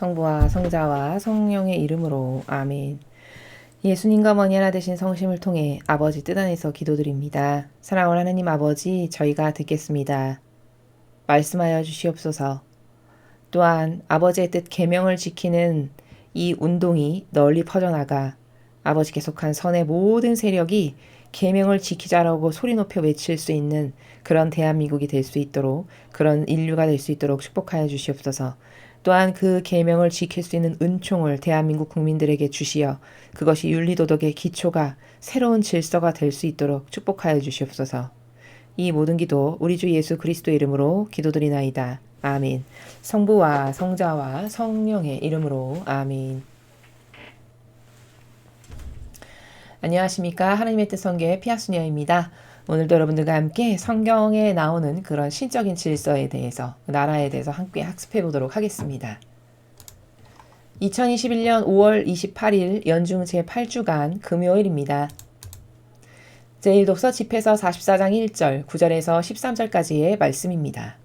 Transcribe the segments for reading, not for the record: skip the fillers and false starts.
성부와 성자와 성령의 이름으로 아멘. 예수님과 머니 하나 되신 성심을 통해 아버지 뜻 안에서 기도드립니다. 사랑하는 하나님 아버지, 저희가 듣겠습니다. 말씀하여 주시옵소서. 또한 아버지의 뜻 계명을 지키는 이 운동이 널리 퍼져나가 아버지께 속한 선의 모든 세력이 계명을 지키자라고 소리 높여 외칠 수 있는 그런 대한민국이 될 수 있도록, 그런 인류가 될 수 있도록 축복하여 주시옵소서. 또한 그 계명을 지킬 수 있는 은총을 대한민국 국민들에게 주시어 그것이 윤리도덕의 기초가 새로운 질서가 될 수 있도록 축복하여 주시옵소서. 이 모든 기도 우리 주 예수 그리스도 이름으로 기도드리나이다. 아멘. 성부와 성자와 성령의 이름으로 아멘. 안녕하십니까. 하나님의 뜻 성교의 피아수녀입니다. 오늘도 여러분들과 함께 성경에 나오는 그런 신적인 질서에 대해서, 나라에 대해서 함께 학습해 보도록 하겠습니다. 2021년 5월 28일 연중 제8주간 금요일입니다. 제1독서 집해서 44장 1절, 9절에서 13절까지의 말씀입니다.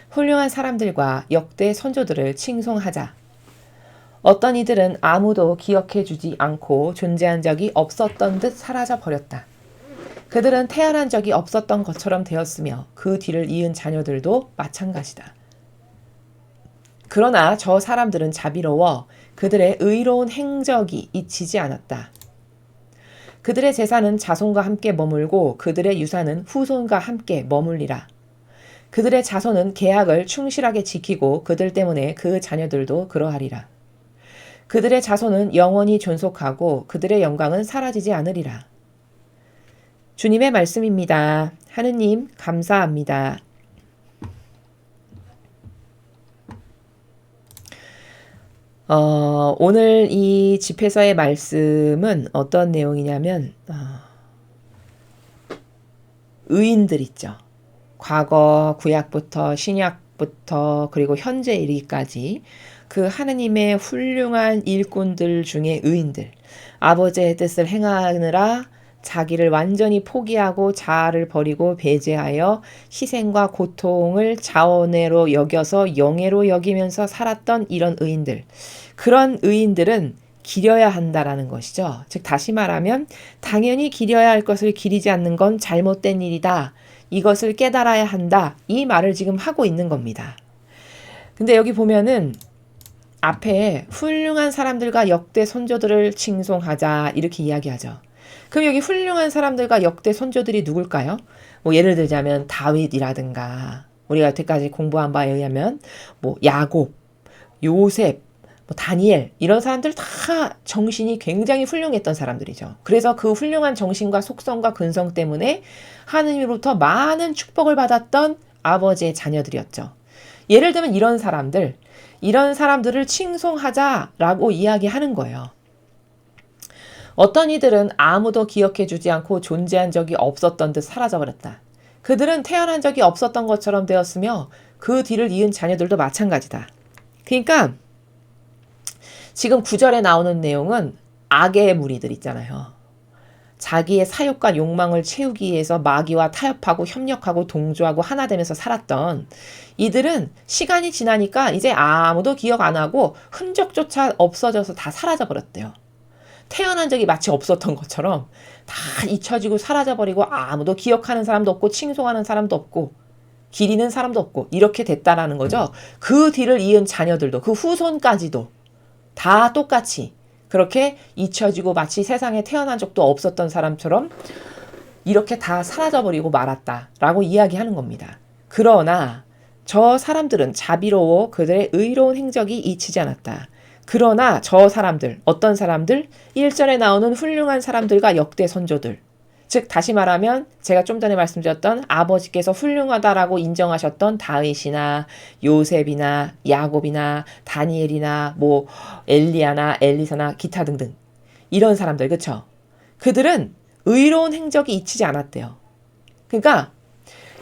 훌륭한 사람들과 역대 선조들을 칭송하자. 어떤 이들은 아무도 기억해 주지 않고 존재한 적이 없었던 듯 사라져 버렸다. 그들은 태어난 적이 없었던 것처럼 되었으며 그 뒤를 이은 자녀들도 마찬가지다. 그러나 저 사람들은 자비로워 그들의 의로운 행적이 잊히지 않았다. 그들의 재산은 자손과 함께 머물고 그들의 유산은 후손과 함께 머물리라. 그들의 자손은 계약을 충실하게 지키고 그들 때문에 그 자녀들도 그러하리라. 그들의 자손은 영원히 존속하고 그들의 영광은 사라지지 않으리라. 주님의 말씀입니다. 하느님 감사합니다. 오늘 이 집회서의 말씀은 어떤 내용이냐면 의인들 있죠. 과거 구약부터 신약부터 그리고 현재 이르기까지 그 하느님의 훌륭한 일꾼들 중에 의인들, 아버지의 뜻을 행하느라 자기를 완전히 포기하고 자아를 버리고 배제하여 희생과 고통을 자원으로 여겨서 영예로 여기면서 살았던 이런 의인들, 그런 의인들은 기려야 한다라는 것이죠. 즉 다시 말하면 당연히 기려야 할 것을 기리지 않는 건 잘못된 일이다. 이것을 깨달아야 한다. 이 말을 지금 하고 있는 겁니다. 근데 여기 보면은 앞에 훌륭한 사람들과 역대 선조들을 칭송하자 이렇게 이야기하죠. 그럼 여기 훌륭한 사람들과 역대 선조들이 누굴까요? 뭐 예를 들자면 다윗이라든가 우리가 여태까지 공부한 바에 의하면 뭐 야곱, 요셉, 뭐 다니엘 이런 사람들 다 정신이 굉장히 훌륭했던 사람들이죠. 그래서 그 훌륭한 정신과 속성과 근성 때문에 하느님으로부터 많은 축복을 받았던 아버지의 자녀들이었죠. 예를 들면 이런 사람들을 칭송하자라고 이야기하는 거예요. 어떤 이들은 아무도 기억해 주지 않고 존재한 적이 없었던 듯 사라져버렸다. 그들은 태어난 적이 없었던 것처럼 되었으며 그 뒤를 이은 자녀들도 마찬가지다. 그러니까 지금 9절에 나오는 내용은 악의 무리들 있잖아요. 자기의 사욕과 욕망을 채우기 위해서 마귀와 타협하고 협력하고 동조하고 하나 되면서 살았던 이들은 시간이 지나니까 이제 아무도 기억 안 하고 흔적조차 없어져서 다 사라져버렸대요. 태어난 적이 마치 없었던 것처럼 다 잊혀지고 사라져버리고 아무도 기억하는 사람도 없고 칭송하는 사람도 없고 기리는 사람도 없고 이렇게 됐다라는 거죠. 그 뒤를 이은 자녀들도 그 후손까지도 다 똑같이 그렇게 잊혀지고 마치 세상에 태어난 적도 없었던 사람처럼 이렇게 다 사라져버리고 말았다라고 이야기하는 겁니다. 그러나 저 사람들은 자비로워 그들의 의로운 행적이 잊히지 않았다. 그러나 저 사람들, 어떤 사람들? 1절에 나오는 훌륭한 사람들과 역대 선조들. 즉 다시 말하면 제가 좀 전에 말씀드렸던 아버지께서 훌륭하다라고 인정하셨던 다윗이나 요셉이나 야곱이나 다니엘이나 뭐 엘리야나 엘리사나 기타 등등 이런 사람들, 그쵸? 그들은 의로운 행적이 잊히지 않았대요. 그러니까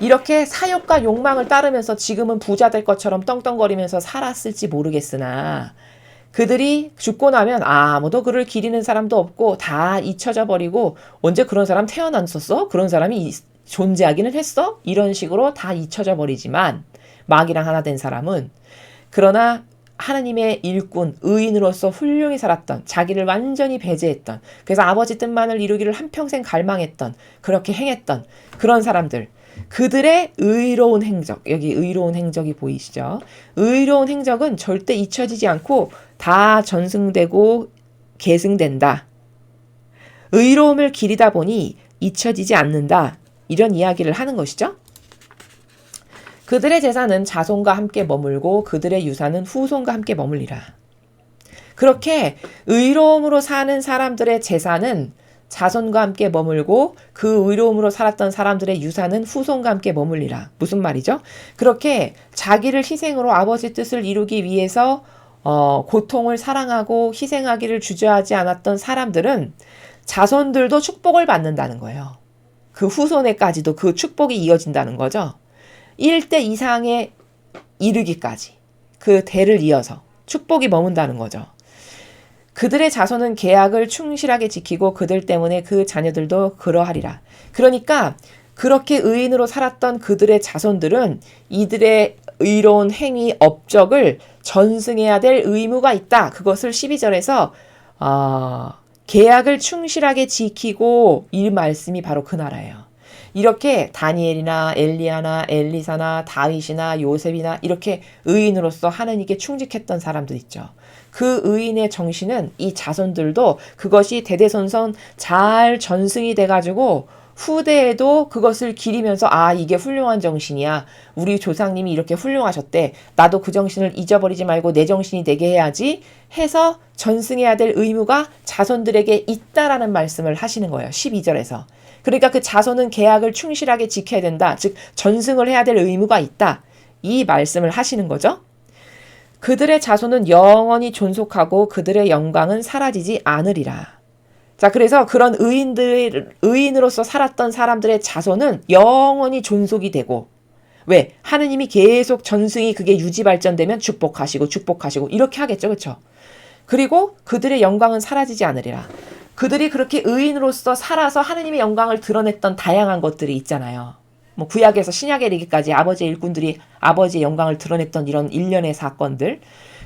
이렇게 사욕과 욕망을 따르면서 지금은 부자 될 것처럼 떵떵거리면서 살았을지 모르겠으나 그들이 죽고 나면 아무도 그를 기리는 사람도 없고 다 잊혀져 버리고 언제 그런 사람 태어났었어? 그런 사람이 존재하기는 했어? 이런 식으로 다 잊혀져 버리지만 마귀랑 하나 된 사람은 그러나 하나님의 일꾼, 의인으로서 훌륭히 살았던, 자기를 완전히 배제했던, 그래서 아버지 뜻만을 이루기를 한평생 갈망했던, 그렇게 행했던 그런 사람들, 그들의 의로운 행적, 여기 의로운 행적이 보이시죠? 의로운 행적은 절대 잊혀지지 않고 다 전승되고 계승된다. 의로움을 기리다 보니 잊혀지지 않는다. 이런 이야기를 하는 것이죠. 그들의 재산은 자손과 함께 머물고 그들의 유산은 후손과 함께 머물리라. 그렇게 의로움으로 사는 사람들의 재산은 자손과 함께 머물고 그 의로움으로 살았던 사람들의 유산은 후손과 함께 머물리라. 무슨 말이죠? 그렇게 자기를 희생으로 아버지 뜻을 이루기 위해서 고통을 사랑하고 희생하기를 주저하지 않았던 사람들은 자손들도 축복을 받는다는 거예요. 그 후손에까지도 그 축복이 이어진다는 거죠. 1대 이상에 이르기까지 그 대를 이어서 축복이 머문다는 거죠. 그들의 자손은 계약을 충실하게 지키고 그들 때문에 그 자녀들도 그러하리라. 그러니까 그렇게 의인으로 살았던 그들의 자손들은 이들의 의로운 행위, 업적을 전승해야 될 의무가 있다. 그것을 12절에서 계약을 충실하게 지키고 이 말씀이 바로 그 나라예요. 이렇게 다니엘이나 엘리야나 엘리사나 다윗이나 요셉이나 이렇게 의인으로서 하나님께 충직했던 사람들 있죠. 그 의인의 정신은 이 자손들도 그것이 대대손손 잘 전승이 돼가지고 후대에도 그것을 기리면서 이게 훌륭한 정신이야. 우리 조상님이 이렇게 훌륭하셨대. 나도 그 정신을 잊어버리지 말고 내 정신이 되게 해야지 해서 전승해야 될 의무가 자손들에게 있다라는 말씀을 하시는 거예요. 12절에서. 그러니까 그 자손은 계약을 충실하게 지켜야 된다. 즉 전승을 해야 될 의무가 있다. 이 말씀을 하시는 거죠. 그들의 자손은 영원히 존속하고 그들의 영광은 사라지지 않으리라. 자, 그래서 그런 의인으로서 살았던 사람들의 자손은 영원히 존속이 되고, 왜? 하느님이 계속 전승이 그게 유지 발전되면 축복하시고 이렇게 하겠죠. 그렇죠? 그리고 그들의 영광은 사라지지 않으리라. 그들이 그렇게 의인으로서 살아서 하느님의 영광을 드러냈던 다양한 것들이 있잖아요. 뭐 구약에서 신약에 이르기까지 아버지의 일꾼들이 아버지의 영광을 드러냈던 이런 일련의 사건들,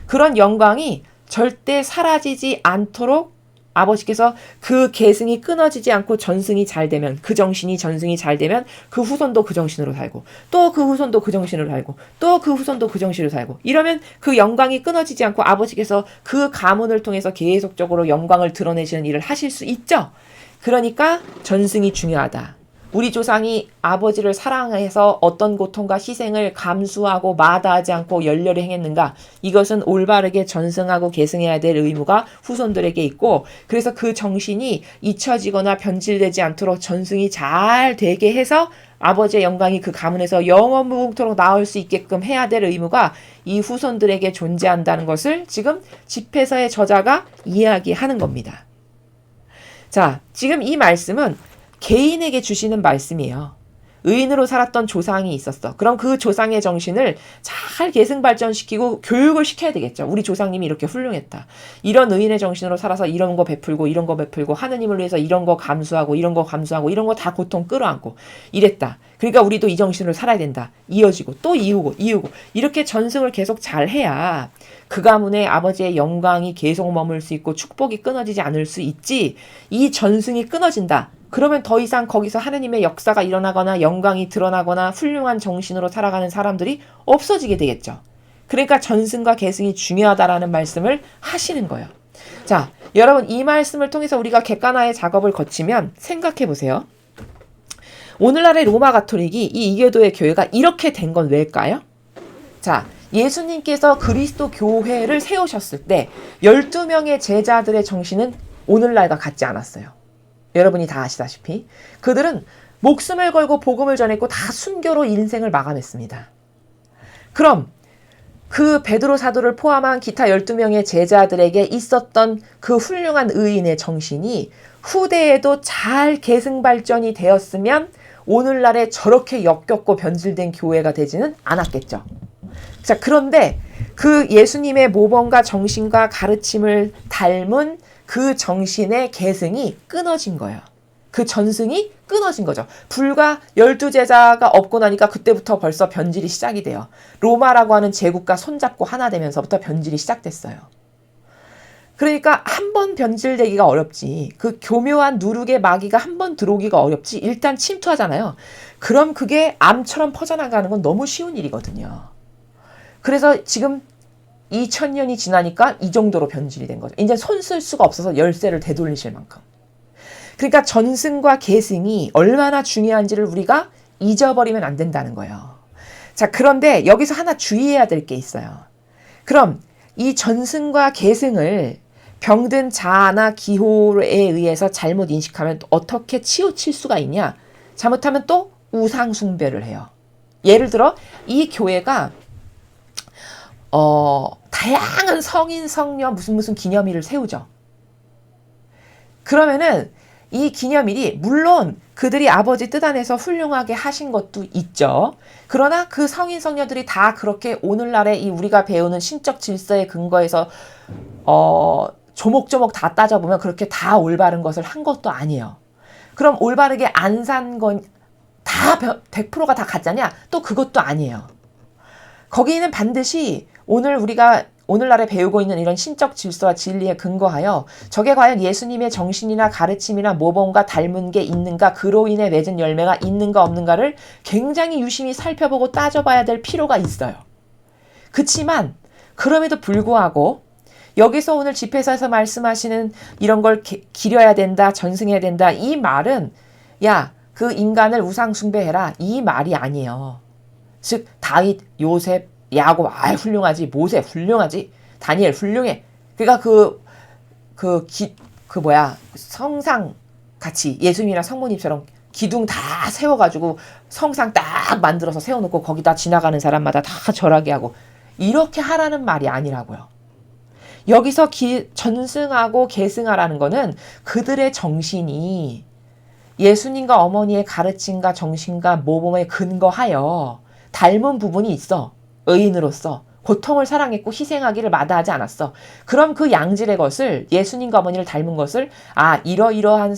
그런 영광이 절대 사라지지 않도록 아버지께서 그 계승이 끊어지지 않고 전승이 잘 되면, 그 정신이 전승이 잘 되면 그 후손도 그 정신으로 살고, 또 그 후손도 그 정신으로 살고, 또 그 후손도 그 정신으로 살고, 이러면 그 영광이 끊어지지 않고 아버지께서 그 가문을 통해서 계속적으로 영광을 드러내시는 일을 하실 수 있죠. 그러니까 전승이 중요하다. 우리 조상이 아버지를 사랑해서 어떤 고통과 희생을 감수하고 마다하지 않고 열렬히 행했는가? 이것은 올바르게 전승하고 계승해야 될 의무가 후손들에게 있고, 그래서 그 정신이 잊혀지거나 변질되지 않도록 전승이 잘 되게 해서 아버지의 영광이 그 가문에서 영원무궁토록 나올 수 있게끔 해야 될 의무가 이 후손들에게 존재한다는 것을 지금 집회서의 저자가 이야기하는 겁니다. 자, 지금 이 말씀은 개인에게 주시는 말씀이에요. 의인으로 살았던 조상이 있었어. 그럼 그 조상의 정신을 잘 계승발전시키고 교육을 시켜야 되겠죠. 우리 조상님이 이렇게 훌륭했다. 이런 의인의 정신으로 살아서 이런 거 베풀고 이런 거 베풀고 하느님을 위해서 이런 거 감수하고 이런 거 감수하고 이런 거 다 고통 끌어안고 이랬다. 그러니까 우리도 이 정신으로 살아야 된다. 이어지고 또 이우고 이렇게 전승을 계속 잘 해야 그 가문의 아버지의 영광이 계속 머물 수 있고 축복이 끊어지지 않을 수 있지. 이 전승이 끊어진다. 그러면 더 이상 거기서 하느님의 역사가 일어나거나 영광이 드러나거나 훌륭한 정신으로 살아가는 사람들이 없어지게 되겠죠. 그러니까 전승과 계승이 중요하다라는 말씀을 하시는 거예요. 자, 여러분 이 말씀을 통해서 우리가 객관화의 작업을 거치면 생각해 보세요. 오늘날의 로마 가톨릭이 이 이교도의 교회가 이렇게 된 건 왜일까요? 자, 예수님께서 그리스도 교회를 세우셨을 때 12명의 제자들의 정신은 오늘날과 같지 않았어요. 여러분이 다 아시다시피 그들은 목숨을 걸고 복음을 전했고 다 순교로 인생을 마감했습니다. 그럼 그 베드로 사도를 포함한 기타 12명의 제자들에게 있었던 그 훌륭한 의인의 정신이 후대에도 잘 계승발전이 되었으면 오늘날에 저렇게 역겹고 변질된 교회가 되지는 않았겠죠. 자, 그런데 그 예수님의 모범과 정신과 가르침을 닮은 그 정신의 계승이 끊어진 거예요. 그 전승이 끊어진 거죠. 불과 12제자가 없고 나니까 그때부터 벌써 변질이 시작이 돼요. 로마라고 하는 제국과 손잡고 하나 되면서부터 변질이 시작됐어요. 그러니까 한 번 변질되기가 어렵지. 그 교묘한 누룩의 마귀가 한 번 들어오기가 어렵지. 일단 침투하잖아요. 그럼 그게 암처럼 퍼져나가는 건 너무 쉬운 일이거든요. 그래서 지금 2000년이 지나니까 이 정도로 변질이 된 거죠. 이제 손 쓸 수가 없어서 열쇠를 되돌리실 만큼. 그러니까 전승과 계승이 얼마나 중요한지를 우리가 잊어버리면 안 된다는 거예요. 자, 그런데 여기서 하나 주의해야 될 게 있어요. 그럼 이 전승과 계승을 병든 자아나 기호에 의해서 잘못 인식하면 어떻게 치우칠 수가 있냐? 잘못하면 또 우상 숭배를 해요. 예를 들어 이 교회가 다양한 성인, 성녀 무슨 기념일을 세우죠. 그러면은 이 기념일이 물론 그들이 아버지 뜻 안에서 훌륭하게 하신 것도 있죠. 그러나 그 성인, 성녀들이 다 그렇게 오늘날의 이 우리가 배우는 신적 질서에 근거해서 조목조목 다 따져보면 그렇게 다 올바른 것을 한 것도 아니에요. 그럼 올바르게 안 산 건 다 100%가 다 가짜냐? 또 그것도 아니에요. 거기는 반드시 오늘날에 배우고 있는 이런 신적 질서와 진리에 근거하여 저게 과연 예수님의 정신이나 가르침이나 모범과 닮은 게 있는가, 그로 인해 맺은 열매가 있는가 없는가를 굉장히 유심히 살펴보고 따져봐야 될 필요가 있어요. 그치만 그럼에도 불구하고 여기서 오늘 집회사에서 말씀하시는 이런 걸 기려야 된다, 전승해야 된다, 이 말은 야, 그 인간을 우상 숭배해라, 이 말이 아니에요. 즉 다윗, 요셉, 야곱 훌륭하지, 모세 훌륭하지, 다니엘 훌륭해. 그러니까 성상 같이 예수님이나 성모님처럼 기둥 다 세워가지고 성상 딱 만들어서 세워놓고 거기다 지나가는 사람마다 다 절하게 하고 이렇게 하라는 말이 아니라고요. 여기서 전승하고 계승하라는 거는 그들의 정신이 예수님과 어머니의 가르침과 정신과 모범에 근거하여 닮은 부분이 있어. 의인으로서 고통을 사랑했고 희생하기를 마다하지 않았어. 그럼 그 양질의 것을, 예수님과 어머니를 닮은 것을 이러이러한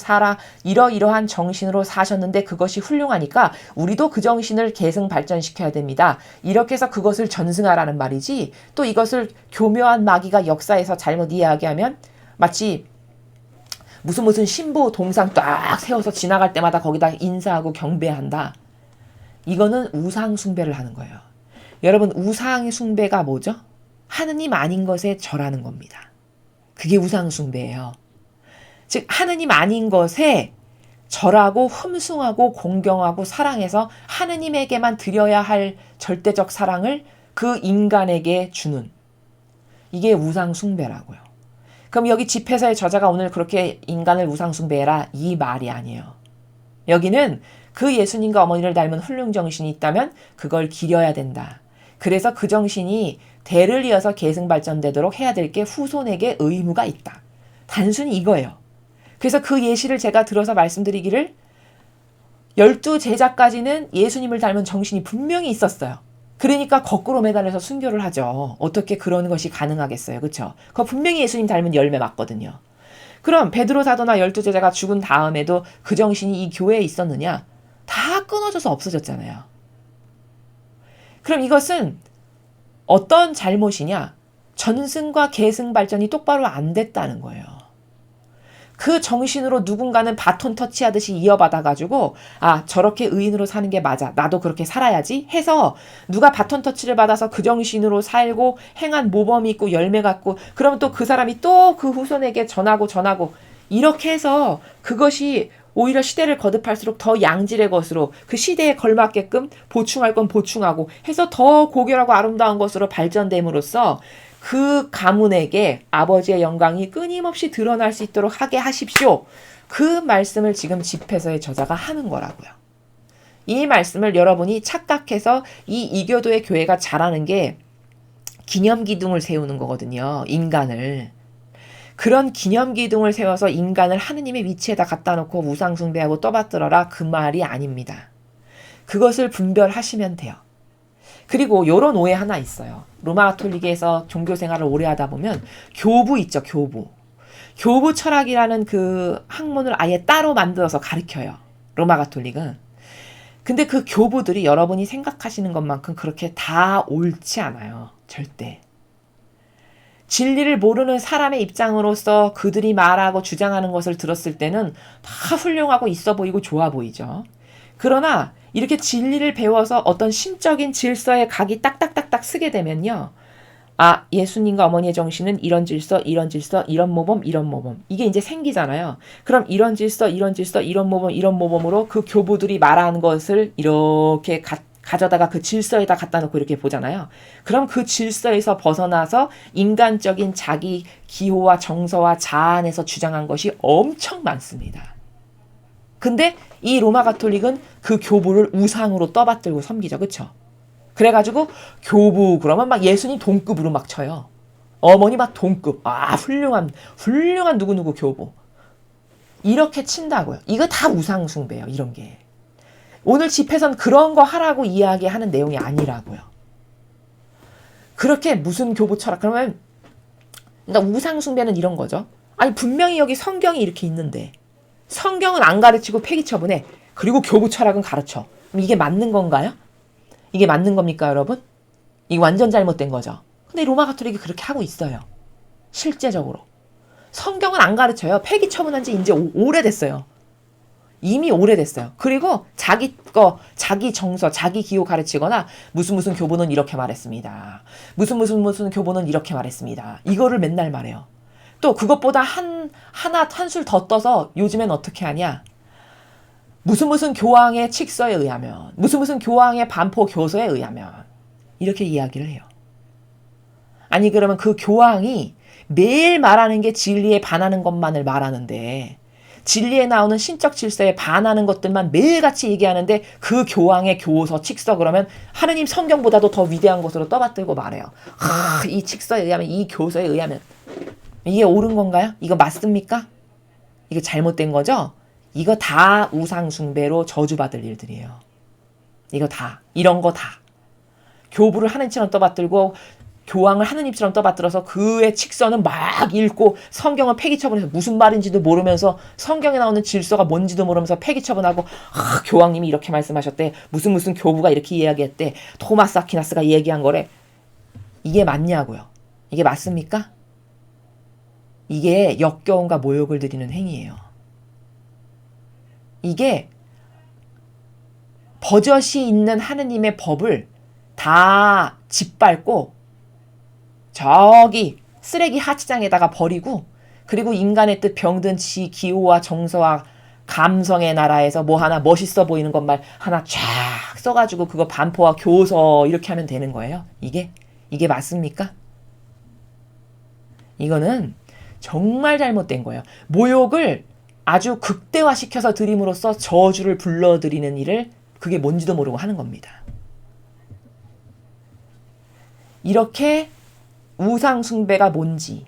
이러이러한 정신으로 사셨는데 그것이 훌륭하니까 우리도 그 정신을 계승 발전시켜야 됩니다. 이렇게 해서 그것을 전승하라는 말이지, 또 이것을 교묘한 마귀가 역사에서 잘못 이해하게 마치 무슨 신부 동상 딱 세워서 지나갈 때마다 거기다 인사하고 경배한다. 이거는 우상 숭배를 하는 거예요. 여러분, 우상 숭배가 뭐죠? 하느님 아닌 것에 절하는 겁니다. 그게 우상 숭배예요. 즉 하느님 아닌 것에 절하고 흠숭하고 공경하고 사랑해서 하느님에게만 드려야 할 절대적 사랑을 그 인간에게 주는, 이게 우상 숭배라고요. 그럼 여기 집회서의 저자가 오늘 그렇게 인간을 우상 숭배해라, 이 말이 아니에요. 여기는 그 예수님과 어머니를 닮은 훌륭 정신이 있다면 그걸 기려야 된다. 그래서 그 정신이 대를 이어서 계승 발전되도록 해야 될 게 후손에게 의무가 있다. 단순히 이거예요. 그래서 그 예시를 제가 들어서 말씀드리기를, 12제자까지는 예수님을 닮은 정신이 분명히 있었어요. 그러니까 거꾸로 매달려서 순교를 하죠. 어떻게 그런 것이 가능하겠어요. 그렇죠? 그거 분명히 예수님 닮은 열매 맞거든요. 그럼 베드로 사도나 12제자가 죽은 다음에도 그 정신이 이 교회에 있었느냐? 다 끊어져서 없어졌잖아요. 그럼 이것은 어떤 잘못이냐? 전승과 계승 발전이 똑바로 안 됐다는 거예요. 그 정신으로 누군가는 바톤 터치하듯이 이어받아가지고 저렇게 의인으로 사는 게 맞아, 나도 그렇게 살아야지 해서 누가 바톤 터치를 받아서 그 정신으로 살고 행한 모범이 있고 열매 갖고, 그러면 또 그 사람이 또 그 후손에게 전하고 이렇게 해서 그것이 오히려 시대를 거듭할수록 더 양질의 것으로, 그 시대에 걸맞게끔 보충할 건 보충하고 해서 더 고결하고 아름다운 것으로 발전됨으로써 그 가문에게 아버지의 영광이 끊임없이 드러날 수 있도록 하게 하십시오. 그 말씀을 지금 집회서의 저자가 하는 거라고요. 이 말씀을 여러분이 착각해서 이 이교도의 교회가 잘하는 게 기념기둥을 세우는 거거든요. 인간을. 그런 기념기둥을 세워서 인간을 하느님의 위치에다 갖다 놓고 우상숭배하고 떠받들어라, 그 말이 아닙니다. 그것을 분별하시면 돼요. 그리고 요런 오해 하나 있어요. 로마 가톨릭에서 종교 생활을 오래 하다 보면 교부 있죠, 교부. 교부 철학이라는 그 학문을 아예 따로 만들어서 가르쳐요. 로마 가톨릭은. 근데 그 교부들이 여러분이 생각하시는 것만큼 그렇게 다 옳지 않아요. 절대. 진리를 모르는 사람의 입장으로서 그들이 말하고 주장하는 것을 들었을 때는 다 훌륭하고 있어 보이고 좋아 보이죠. 그러나 이렇게 진리를 배워서 어떤 신적인 질서에 각이 딱딱딱딱 쓰게 되면요. 아, 예수님과 어머니의 정신은 이런 질서, 이런 질서, 이런 모범, 이런 모범. 이게 이제 생기잖아요. 그럼 이런 질서, 이런 질서, 이런 모범, 이런 모범으로 그 교부들이 말하는 것을 이렇게 가져다가 그 질서에다 갖다 놓고 이렇게 보잖아요. 그럼 그 질서에서 벗어나서 인간적인 자기 기호와 정서와 자안에서 주장한 것이 엄청 많습니다. 근데 이 로마 가톨릭은 그 교부를 우상으로 떠받들고 섬기죠. 그쵸? 그래가지고 교부 그러면 막 예수님 동급으로 막 쳐요. 어머니 막 동급. 아, 훌륭한 누구누구 교부. 이렇게 친다고요. 이거 다 우상 숭배예요. 이런 게. 오늘 집회선 그런 거 하라고 이야기하는 내용이 아니라고요. 그렇게 무슨 교부 철학. 그러면 그러니까 우상 숭배는 이런 거죠. 아니 분명히 여기 성경이 이렇게 있는데 성경은 안 가르치고 폐기처분해. 그리고 교부 철학은 가르쳐. 그럼 이게 맞는 건가요? 이게 맞는 겁니까, 여러분? 이게 완전 잘못된 거죠. 근데 로마 가톨릭이 그렇게 하고 있어요. 실제적으로. 성경은 안 가르쳐요. 폐기 처분한 지 이제 오래됐어요. 이미 오래됐어요. 그리고 자기 정서, 자기 기호 가르치거나 무슨 교부는 이렇게 말했습니다. 무슨 교부는 이렇게 말했습니다. 이거를 맨날 말해요. 또 그것보다 한술 더 떠서 요즘엔 어떻게 하냐? 무슨 교황의 칙서에 의하면, 무슨 교황의 반포 교서에 의하면 이렇게 이야기를 해요. 아니 그러면 그 교황이 매일 말하는 게 진리에 반하는 것만을 말하는데 진리에 나오는 신적 질서에 반하는 것들만 매일같이 얘기하는데 그 교황의 교서, 칙서 그러면 하느님 성경보다도 더 위대한 것으로 떠받들고 말해요. 이 칙서에 의하면, 이 교서에 의하면 이게 옳은 건가요? 이거 맞습니까? 이거 잘못된 거죠? 이거 다 우상 숭배로 저주받을 일들이에요. 이거 다. 이런 거 다. 교부를 하느님처럼 떠받들고 교황을 하느님처럼 떠받들어서 그의 칙서는 막 읽고 성경은 폐기처분해서 무슨 말인지도 모르면서 성경에 나오는 질서가 뭔지도 모르면서 폐기처분하고 교황님이 이렇게 말씀하셨대. 무슨 교부가 이렇게 이야기했대. 토마스 아퀴나스가 얘기한 거래. 이게 맞냐고요. 이게 맞습니까? 이게 역겨움과 모욕을 드리는 행위예요. 이게 버젓이 있는 하느님의 법을 다 짓밟고 저기 쓰레기 하치장에다가 버리고 그리고 인간의 뜻 병든 지 기호와 정서와 감성의 나라에서 뭐 하나 멋있어 보이는 것만 하나 쫙 써가지고 그거 반포와 교서 이렇게 하면 되는 거예요. 이게 맞습니까? 이거는 정말 잘못된 거예요. 모욕을 아주 극대화시켜서 드림으로써 저주를 불러들이는 일을 그게 뭔지도 모르고 하는 겁니다. 이렇게 우상 숭배가 뭔지,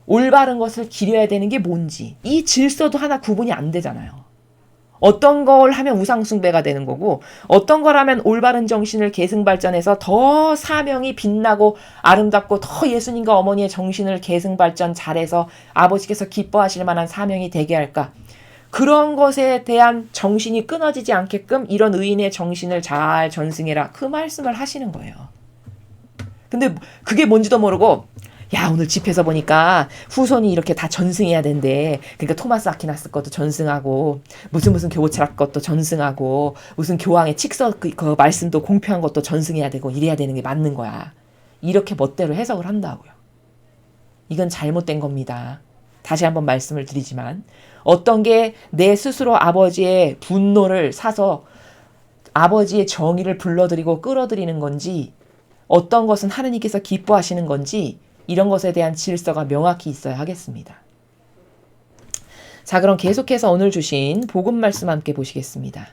올바른 것을 기려야 되는 게 뭔지, 이 질서도 하나 구분이 안 되잖아요. 어떤 걸 하면 우상 숭배가 되는 거고 어떤 걸 하면 올바른 정신을 계승발전해서 더 사명이 빛나고 아름답고 더 예수님과 어머니의 정신을 계승발전 잘해서 아버지께서 기뻐하실 만한 사명이 되게 할까? 그런 것에 대한 정신이 끊어지지 않게끔 이런 의인의 정신을 잘 전승해라. 그 말씀을 하시는 거예요. 근데 그게 뭔지도 모르고 야 오늘 집에서 보니까 후손이 이렇게 다 전승해야 된대. 그러니까 토마스 아퀴나스 것도 전승하고 무슨 교보철학 것도 전승하고 무슨 교황의 칙서 그 말씀도 공표한 것도 전승해야 되고 이래야 되는 게 맞는 거야. 이렇게 멋대로 해석을 한다고요. 이건 잘못된 겁니다. 다시 한번 말씀을 드리지만 어떤 게 내 스스로 아버지의 분노를 사서 아버지의 정의를 불러들이고 끌어들이는 건지 어떤 것은 하느님께서 기뻐하시는 건지 이런 것에 대한 질서가 명확히 있어야 하겠습니다. 자, 그럼 계속해서 오늘 주신 복음 말씀 함께 보시겠습니다.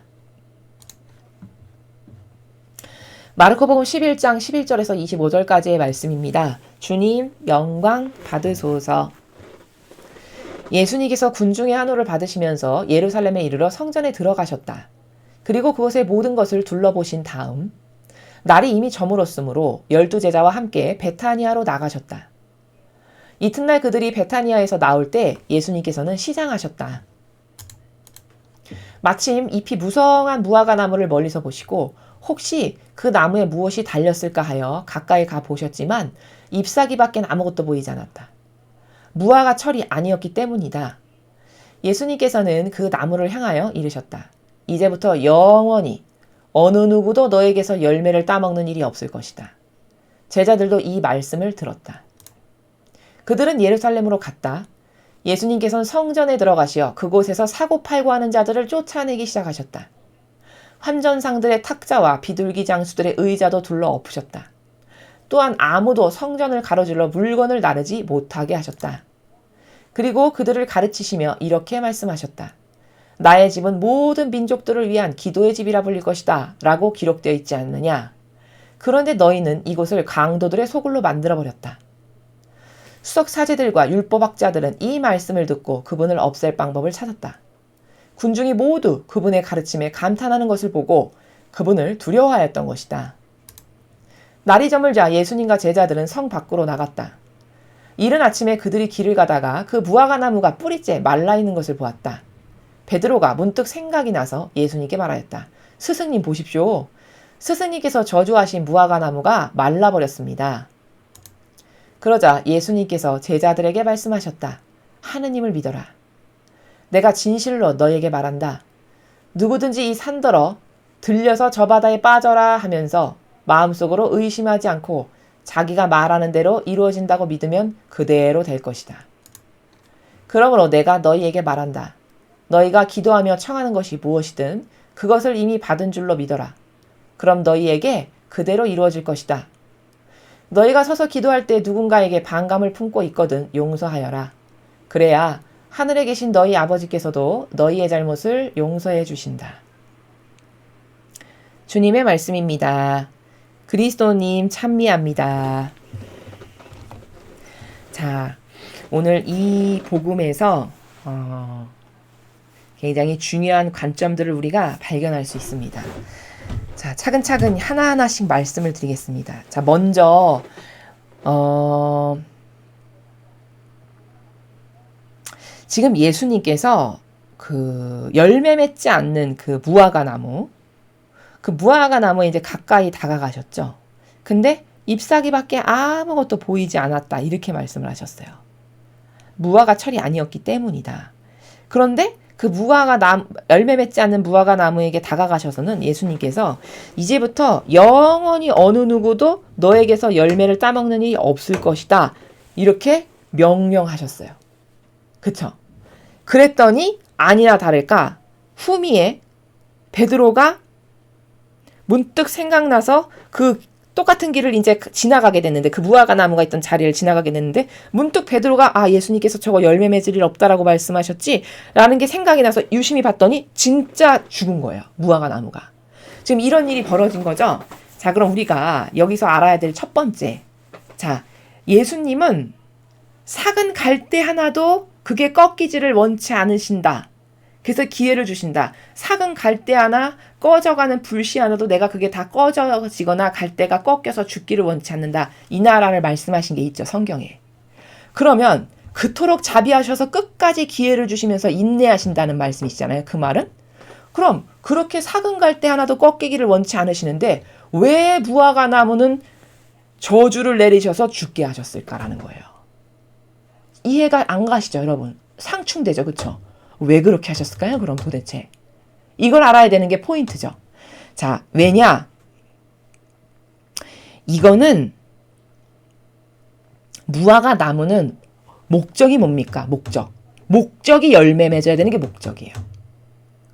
마르코복음 11장 11절에서 25절까지의 말씀입니다. 주님 영광 받으소서. 예수님께서 군중의 한호를 받으시면서 예루살렘에 이르러 성전에 들어가셨다. 그리고 그곳의 모든 것을 둘러보신 다음 날이 이미 저물었으므로 12 제자와 함께 베타니아로 나가셨다. 이튿날 그들이 베타니아에서 나올 때 예수님께서는 시장하셨다. 마침 잎이 무성한 무화과 나무를 멀리서 보시고 혹시 그 나무에 무엇이 달렸을까 하여 가까이 가 보셨지만 잎사귀밖엔 아무것도 보이지 않았다. 무화과 철이 아니었기 때문이다. 예수님께서는 그 나무를 향하여 이르셨다. 이제부터 영원히 어느 누구도 너에게서 열매를 따먹는 일이 없을 것이다. 제자들도 이 말씀을 들었다. 그들은 예루살렘으로 갔다. 예수님께서는 성전에 들어가시어 그곳에서 사고팔고 하는 자들을 쫓아내기 시작하셨다. 환전상들의 탁자와 비둘기 장수들의 의자도 둘러 엎으셨다. 또한 아무도 성전을 가로질러 물건을 나르지 못하게 하셨다. 그리고 그들을 가르치시며 이렇게 말씀하셨다. 나의 집은 모든 민족들을 위한 기도의 집이라 불릴 것이다 라고 기록되어 있지 않느냐. 그런데 너희는 이곳을 강도들의 소굴로 만들어버렸다. 수석 사제들과 율법학자들은 이 말씀을 듣고 그분을 없앨 방법을 찾았다. 군중이 모두 그분의 가르침에 감탄하는 것을 보고 그분을 두려워하였던 것이다. 날이 저물자 예수님과 제자들은 성 밖으로 나갔다. 이른 아침에 그들이 길을 가다가 그 무화과 나무가 뿌리째 말라있는 것을 보았다. 베드로가 문득 생각이 나서 예수님께 말하였다. 스승님 보십시오. 스승님께서 저주하신 무화과 나무가 말라버렸습니다. 그러자 예수님께서 제자들에게 말씀하셨다. 하느님을 믿어라. 내가 진실로 너에게 말한다. 누구든지 이 산더러 들려서 저 바다에 빠져라 하면서 마음속으로 의심하지 않고 자기가 말하는 대로 이루어진다고 믿으면 그대로 될 것이다. 그러므로 내가 너희에게 말한다. 너희가 기도하며 청하는 것이 무엇이든 그것을 이미 받은 줄로 믿어라. 그럼 너희에게 그대로 이루어질 것이다. 너희가 서서 기도할 때 누군가에게 반감을 품고 있거든 용서하여라. 그래야 하늘에 계신 너희 아버지께서도 너희의 잘못을 용서해 주신다. 주님의 말씀입니다. 그리스도님 찬미합니다. 자, 오늘 이 복음에서 굉장히 중요한 관점들을 우리가 발견할 수 있습니다. 자, 차근차근 하나하나씩 말씀을 드리겠습니다. 자, 먼저 지금 예수님께서 그 열매 맺지 않는 그 무화과 나무에 이제 가까이 다가가셨죠. 근데 잎사귀밖에 아무것도 보이지 않았다. 이렇게 말씀을 하셨어요. 무화과 철이 아니었기 때문이다. 그런데 그 열매 맺지 않는 무화과 나무에게 다가가셔서는 예수님께서 이제부터 영원히 어느 누구도 너에게서 열매를 따먹는 일이 없을 것이다. 이렇게 명령하셨어요. 그쵸? 그랬더니 아니나 다를까 후미에 베드로가 문득 생각나서 그 똑같은 길을 이제 지나가게 됐는데 그 무화과 나무가 있던 자리를 지나가게 됐는데 문득 베드로가 예수님께서 저거 열매 맺을 일 없다라고 말씀하셨지 라는 게 생각이 나서 유심히 봤더니 진짜 죽은 거예요. 무화과 나무가. 지금 이런 일이 벌어진 거죠. 자, 그럼 우리가 여기서 알아야 될 첫 번째. 자, 예수님은 삭은 갈대 하나도 그게 꺾이지를 원치 않으신다. 그래서 기회를 주신다. 삭은 갈대 하나, 꺼져가는 불씨 하나도 내가 그게 다 꺼져지거나 갈대가 꺾여서 죽기를 원치 않는다. 이 나라를 말씀하신 게 있죠, 성경에. 그러면 그토록 자비하셔서 끝까지 기회를 주시면서 인내하신다는 말씀이시잖아요. 그 말은? 그럼 그렇게 삭은 갈대 하나도 꺾이기를 원치 않으시는데 왜 무화과 나무는 저주를 내리셔서 죽게 하셨을까라는 거예요. 이해가 안 가시죠, 여러분? 상충되죠, 그쵸? 왜 그렇게 하셨을까요? 그럼 도대체. 이걸 알아야 되는 게 포인트죠. 자, 왜냐? 이거는 무화과 나무는 목적이 뭡니까? 목적이 열매 맺어야 되는 게 목적이에요.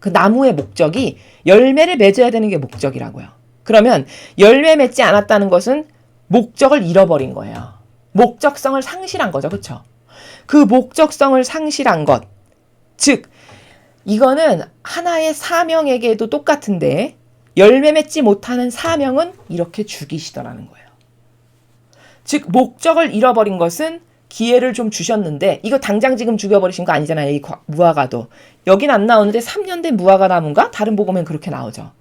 그 나무의 목적이 열매를 맺어야 되는 게 목적이라고요. 그러면 열매 맺지 않았다는 것은 목적을 잃어버린 거예요. 목적성을 상실한 거죠. 그렇죠? 그 목적성을 상실한 것. 즉 이거는 하나의 사명에게도 똑같은데 열매 맺지 못하는 사명은 이렇게 죽이시더라는 거예요. 즉 목적을 잃어버린 것은 기회를 좀 주셨는데 이거 당장 지금 죽여버리신 거 아니잖아요. 이 무화과도. 여긴 안 나오는데 3년 된 무화과 나무인가? 다른 복음엔 그렇게 나오죠.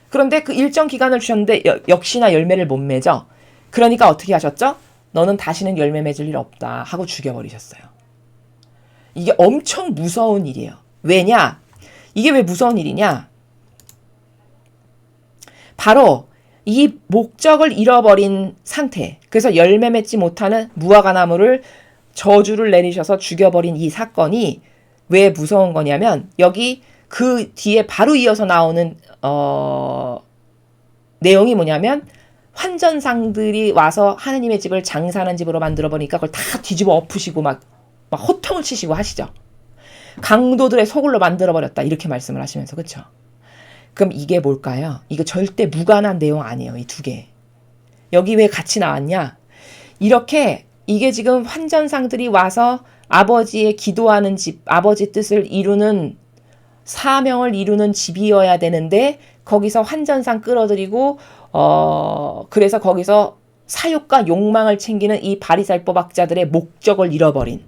그런데 그 일정 기간을 주셨는데 역시나 열매를 못 맺어. 그러니까 어떻게 하셨죠? 너는 다시는 열매 맺을 일 없다 하고 죽여버리셨어요. 이게 엄청 무서운 일이에요. 왜냐? 이게 왜 무서운 일이냐? 바로 이 목적을 잃어버린 상태, 그래서 열매 맺지 못하는 무화과나무를 저주를 내리셔서 죽여버린 이 사건이 왜 무서운 거냐면, 여기 그 뒤에 바로 이어서 나오는 내용이 뭐냐면, 환전상들이 와서 하느님의 집을 장사하는 집으로 만들어 버리니까 그걸 다 뒤집어 엎으시고 막 호통을 치시고 하시죠. 강도들의 소굴로 만들어 버렸다, 이렇게 말씀을 하시면서. 그렇죠? 그럼 이게 뭘까요? 이거 절대 무관한 내용 아니에요. 이 두 개. 여기 왜 같이 나왔냐? 이렇게 이게 지금 환전상들이 와서 아버지의 기도하는 집, 아버지 뜻을 이루는, 사명을 이루는 집이어야 되는데 거기서 환전상 끌어들이고 그래서 거기서 사욕과 욕망을 챙기는 이 바리새법 학자들의 목적을 잃어버린,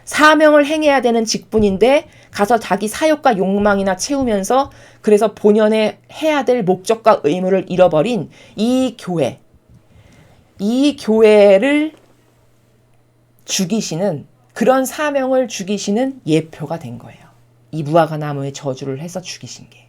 사명을 행해야 되는 직분인데 가서 자기 사욕과 욕망이나 채우면서 그래서 본연의 해야 될 목적과 의무를 잃어버린 이 교회를 죽이시는, 그런 사명을 죽이시는 예표가 된 거예요. 이 무화과나무의 저주를 해서 죽이신 게.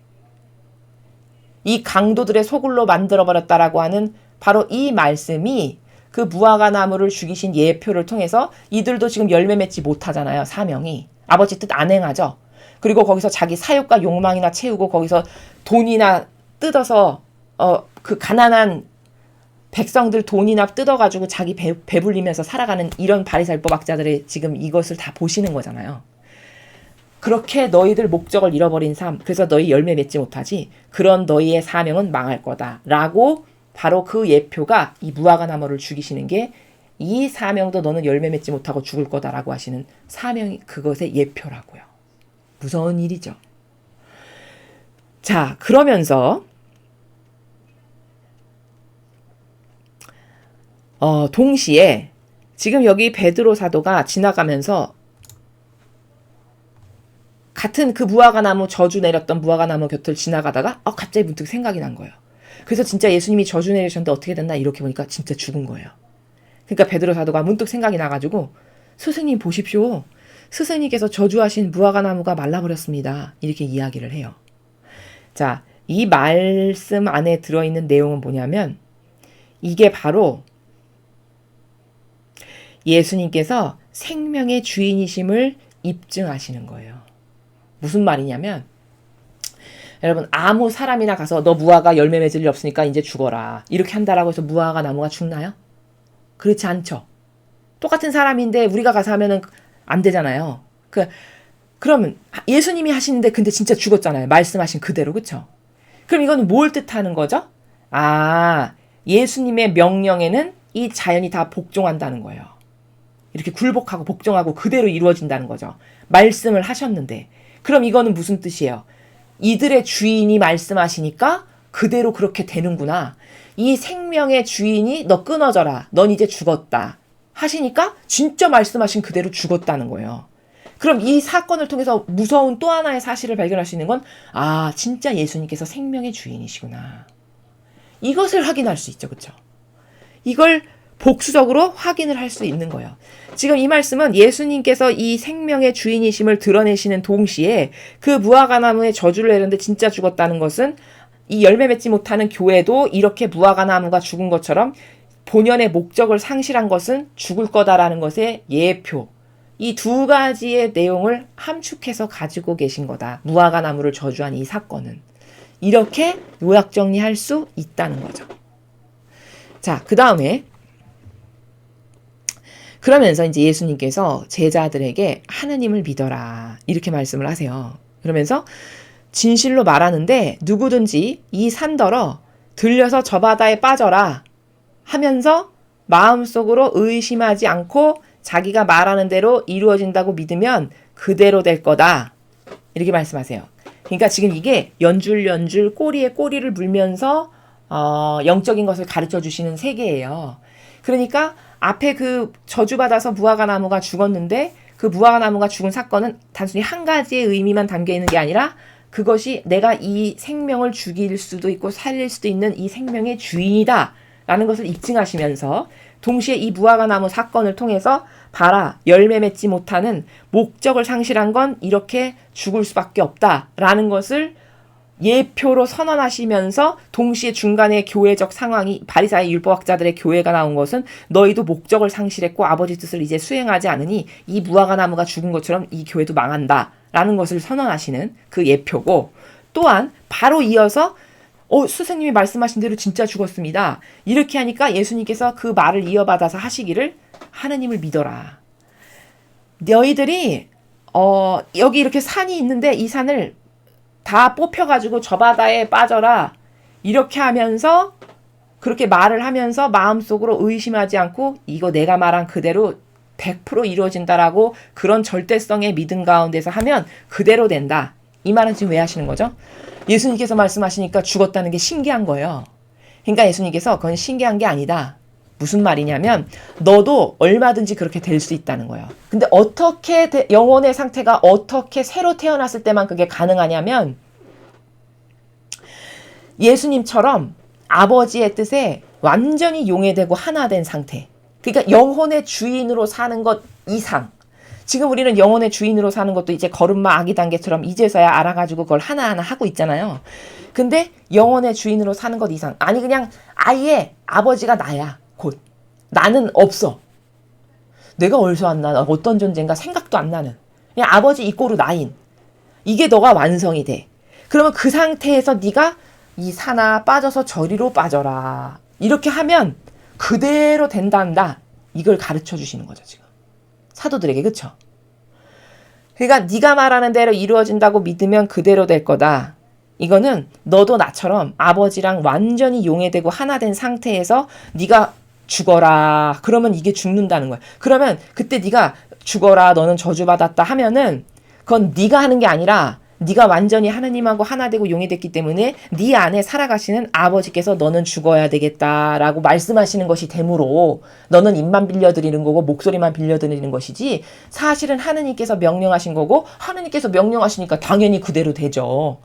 이 강도들의 소굴로 만들어버렸다라고 하는 바로 이 말씀이 그 무화과나무를 죽이신 예표를 통해서 이들도 지금 열매 맺지 못하잖아요. 사명이. 아버지 뜻 안 행하죠. 그리고 거기서 자기 사욕과 욕망이나 채우고 거기서 돈이나 뜯어서 그 가난한 백성들 돈이나 뜯어가지고 자기 배불리면서 살아가는 이런 바리새법 학자들의 지금 이것을 다 보시는 거잖아요. 그렇게 너희들 목적을 잃어버린 삶, 그래서 너희 열매 맺지 못하지, 그런 너희의 사명은 망할 거다 라고, 바로 그 예표가 이 무화과나무를 죽이시는 게, 이 사명도 너는 열매 맺지 못하고 죽을 거다라고 하시는 사명이 그것의 예표라고요. 무서운 일이죠. 자, 그러면서 동시에 지금 여기 베드로 사도가 지나가면서 같은 그 무화과나무, 저주 내렸던 무화과나무 곁을 지나가다가 갑자기 문득 생각이 난 거예요. 그래서 진짜 예수님이 저주 내리셨는데 어떻게 됐나 이렇게 보니까 진짜 죽은 거예요. 그러니까 베드로 사도가 문득 생각이 나가지고, 스승님 보십시오. 스승님께서 저주하신 무화과나무가 말라버렸습니다. 이렇게 이야기를 해요. 자, 이 말씀 안에 들어있는 내용은 뭐냐면, 이게 바로 예수님께서 생명의 주인이심을 입증하시는 거예요. 무슨 말이냐면, 여러분, 아무 사람이나 가서 너 무화과 열매 맺을 일 없으니까 이제 죽어라, 이렇게 한다라고 해서 무화과 나무가 죽나요? 그렇지 않죠. 똑같은 사람인데 우리가 가서 하면은 안 되잖아요. 그러면 예수님이 하시는데 근데 진짜 죽었잖아요. 말씀하신 그대로. 그렇죠? 그럼 이거는 뭘 뜻하는 거죠? 예수님의 명령에는 이 자연이 다 복종한다는 거예요. 이렇게 굴복하고 복종하고 그대로 이루어진다는 거죠. 말씀을 하셨는데. 그럼 이거는 무슨 뜻이에요? 이들의 주인이 말씀하시니까 그대로 그렇게 되는구나. 이 생명의 주인이 너 끊어져라, 넌 이제 죽었다 하시니까 진짜 말씀하신 그대로 죽었다는 거예요. 그럼 이 사건을 통해서 무서운 또 하나의 사실을 발견할 수 있는 건, 진짜 예수님께서 생명의 주인이시구나. 이것을 확인할 수 있죠. 그렇죠? 이걸 복수적으로 확인을 할 수 있는 거예요. 지금 이 말씀은 예수님께서 이 생명의 주인이심을 드러내시는 동시에 그 무화과나무에 저주를 내렸는데 진짜 죽었다는 것은, 이 열매 맺지 못하는 교회도 이렇게 무화과나무가 죽은 것처럼 본연의 목적을 상실한 것은 죽을 거다라는 것의 예표, 이 두 가지의 내용을 함축해서 가지고 계신 거다. 무화과나무를 저주한 이 사건은. 이렇게 요약 정리할 수 있다는 거죠. 자, 그 다음에 그러면서 이제 예수님께서 제자들에게 하느님을 믿어라, 이렇게 말씀을 하세요. 그러면서 진실로 말하는데 누구든지 이 산더러 들려서 저 바다에 빠져라 하면서 마음속으로 의심하지 않고 자기가 말하는 대로 이루어진다고 믿으면 그대로 될 거다, 이렇게 말씀하세요. 그러니까 지금 이게 연줄 꼬리에 꼬리를 물면서 영적인 것을 가르쳐 주시는 세계예요. 그러니까 앞에 그 저주받아서 무화과나무가 죽었는데 그 무화과나무가 죽은 사건은 단순히 한 가지의 의미만 담겨 있는 게 아니라, 그것이 내가 이 생명을 죽일 수도 있고 살릴 수도 있는 이 생명의 주인이다 라는 것을 입증하시면서 동시에 이 무화과 나무 사건을 통해서 봐라, 열매 맺지 못하는 목적을 상실한 건 이렇게 죽을 수밖에 없다라는 것을 예표로 선언하시면서 동시에 중간에 교회적 상황이 바리사의 율법학자들의 교회가 나온 것은 너희도 목적을 상실했고 아버지 뜻을 이제 수행하지 않으니 이 무화과 나무가 죽은 것처럼 이 교회도 망한다라는 것을 선언하시는 그 예표고, 또한 바로 이어서 스승님이 말씀하신 대로 진짜 죽었습니다. 이렇게 하니까 예수님께서 그 말을 이어받아서 하시기를 하느님을 믿어라. 너희들이 여기 이렇게 산이 있는데 이 산을 다 뽑혀가지고 저 바다에 빠져라. 이렇게 하면서 그렇게 말을 하면서 마음속으로 의심하지 않고 이거 내가 말한 그대로 100% 이루어진다라고 그런 절대성의 믿음 가운데서 하면 그대로 된다. 이 말은 지금 왜 하시는 거죠? 예수님께서 말씀하시니까 죽었다는 게 신기한 거예요. 그러니까 예수님께서 그건 신기한 게 아니다. 무슨 말이냐면 너도 얼마든지 그렇게 될 수 있다는 거예요. 근데 어떻게 영혼의 상태가 어떻게 새로 태어났을 때만 그게 가능하냐면 예수님처럼 아버지의 뜻에 완전히 용해되고 하나 된 상태. 그러니까 영혼의 주인으로 사는 것 이상. 지금 우리는 영혼의 주인으로 사는 것도 이제 걸음마 아기 단계처럼 이제서야 알아가지고 그걸 하나하나 하고 있잖아요. 근데 영혼의 주인으로 사는 것 이상. 아니 그냥 아예 아버지가 나야. 곧. 나는 없어. 내가 어디서 왔나, 어떤 존재인가 생각도 안 나는. 그냥 아버지 이꼬르 나인. 이게 너가 완성이 돼. 그러면 그 상태에서 네가 이 산아 빠져서 저리로 빠져라. 이렇게 하면 그대로 된단다. 이걸 가르쳐 주시는 거죠, 지금. 사도들에게, 그쵸? 그러니까 네가 말하는 대로 이루어진다고 믿으면 그대로 될 거다. 이거는 너도 나처럼 아버지랑 완전히 용해되고 하나 된 상태에서 네가 죽어라. 그러면 이게 죽는다는 거야. 그러면 그때 네가 죽어라. 너는 저주받았다 하면은 그건 네가 하는 게 아니라 네가 완전히 하느님하고 하나 되고 용해됐기 때문에 네 안에 살아가시는 아버지께서 너는 죽어야 되겠다라고 말씀하시는 것이 되므로 너는 입만 빌려드리는 거고 목소리만 빌려드리는 것이지 사실은 하느님께서 명령하신 거고 하느님께서 명령하시니까 당연히 그대로 되죠.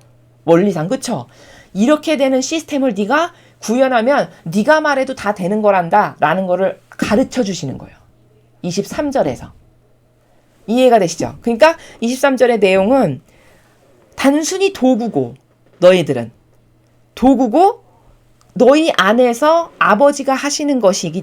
원리상, 그쵸? 이렇게 되는 시스템을 네가 구현하면 네가 말해도 다 되는 거란다 라는 거를 가르쳐 주시는 거예요. 23절에서. 이해가 되시죠? 그러니까 23절의 내용은 단순히 도구고 너희들은 도구고 너희 안에서 아버지가 하시는 것이기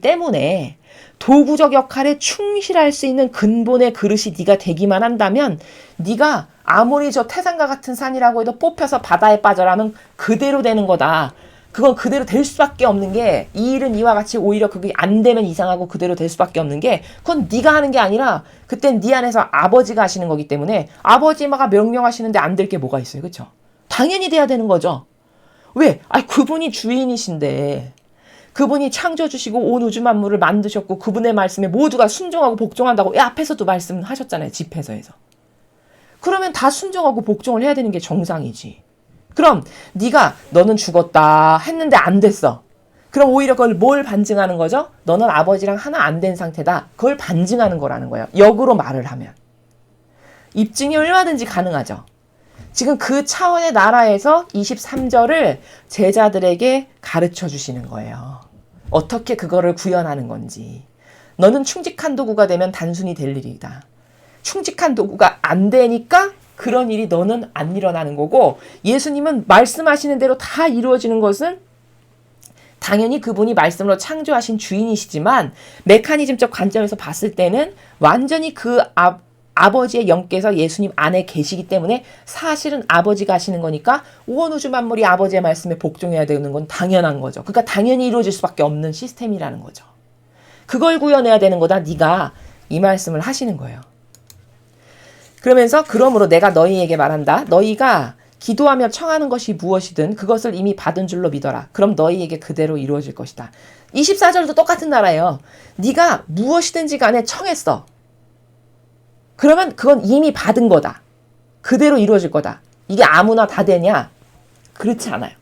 때문에 도구적 역할에 충실할 수 있는 근본의 그릇이 네가 되기만 한다면 네가 아무리 저 태산과 같은 산이라고 해도 뽑혀서 바다에 빠져라면 그대로 되는 거다. 그건 그대로 될 수밖에 없는 게 이 일은 이와 같이 오히려 그게 안 되면 이상하고 그대로 될 수밖에 없는 게 그건 네가 하는 게 아니라 그땐 네 안에서 아버지가 하시는 거기 때문에 아버지가 명령하시는데 안 될 게 뭐가 있어요. 그렇죠? 당연히 돼야 되는 거죠. 왜? 그분이 주인이신데 그분이 창조주시고 온 우주 만물을 만드셨고 그분의 말씀에 모두가 순종하고 복종한다고 앞에서도 말씀하셨잖아요. 집회서에서. 그러면 다 순종하고 복종을 해야 되는 게 정상이지. 그럼 네가 너는 죽었다 했는데 안 됐어. 그럼 오히려 그걸 뭘 반증하는 거죠? 너는 아버지랑 하나 안 된 상태다. 그걸 반증하는 거라는 거예요. 역으로 말을 하면. 입증이 얼마든지 가능하죠. 지금 그 차원의 나라에서 23절을 제자들에게 가르쳐 주시는 거예요. 어떻게 그거를 구현하는 건지. 너는 충직한 도구가 되면 단순히 될 일이다. 충직한 도구가 안 되니까 그런 일이 너는 안 일어나는 거고 예수님은 말씀하시는 대로 다 이루어지는 것은 당연히 그분이 말씀으로 창조하신 주인이시지만 메커니즘적 관점에서 봤을 때는 완전히 그 아버지의 영께서 예수님 안에 계시기 때문에 사실은 아버지가 하시는 거니까 온 우주 만물이 아버지의 말씀에 복종해야 되는 건 당연한 거죠. 그러니까 당연히 이루어질 수밖에 없는 시스템이라는 거죠. 그걸 구현해야 되는 거다. 네가 이 말씀을 하시는 거예요. 그러면서 그러므로 내가 너희에게 말한다. 너희가 기도하며 청하는 것이 무엇이든 그것을 이미 받은 줄로 믿어라. 그럼 너희에게 그대로 이루어질 것이다. 24절도 똑같은 나라예요. 네가 무엇이든지 간에 청했어. 그러면 그건 이미 받은 거다. 그대로 이루어질 거다. 이게 아무나 다 되냐? 그렇지 않아요.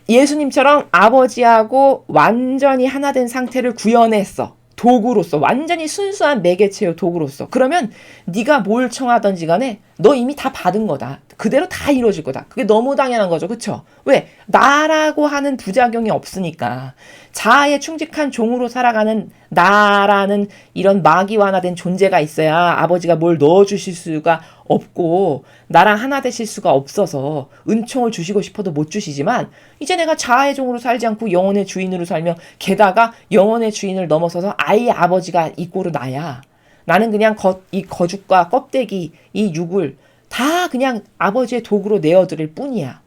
예수님처럼 아버지하고 완전히 하나 된 상태를 구현했어. 도구로서 완전히 순수한 매개체요 도구로서. 그러면 네가 뭘 청하든지 간에 너 이미 다 받은 거다. 그대로 다 이루어질 거다. 그게 너무 당연한 거죠. 그쵸? 왜? 나라고 하는 부작용이 없으니까. 자아에 충직한 종으로 살아가는 나라는 이런 마귀화된 존재가 있어야 아버지가 뭘 넣어주실 수가 없고 나랑 하나 되실 수가 없어서 은총을 주시고 싶어도 못 주시지만 이제 내가 자아의 종으로 살지 않고 영혼의 주인으로 살며 게다가 영혼의 주인을 넘어서서 아예 아버지가 이 꼴은 나야. 나는 그냥 이 거죽과 껍데기, 이 육을 다 그냥 아버지의 도구로 내어드릴 뿐이야.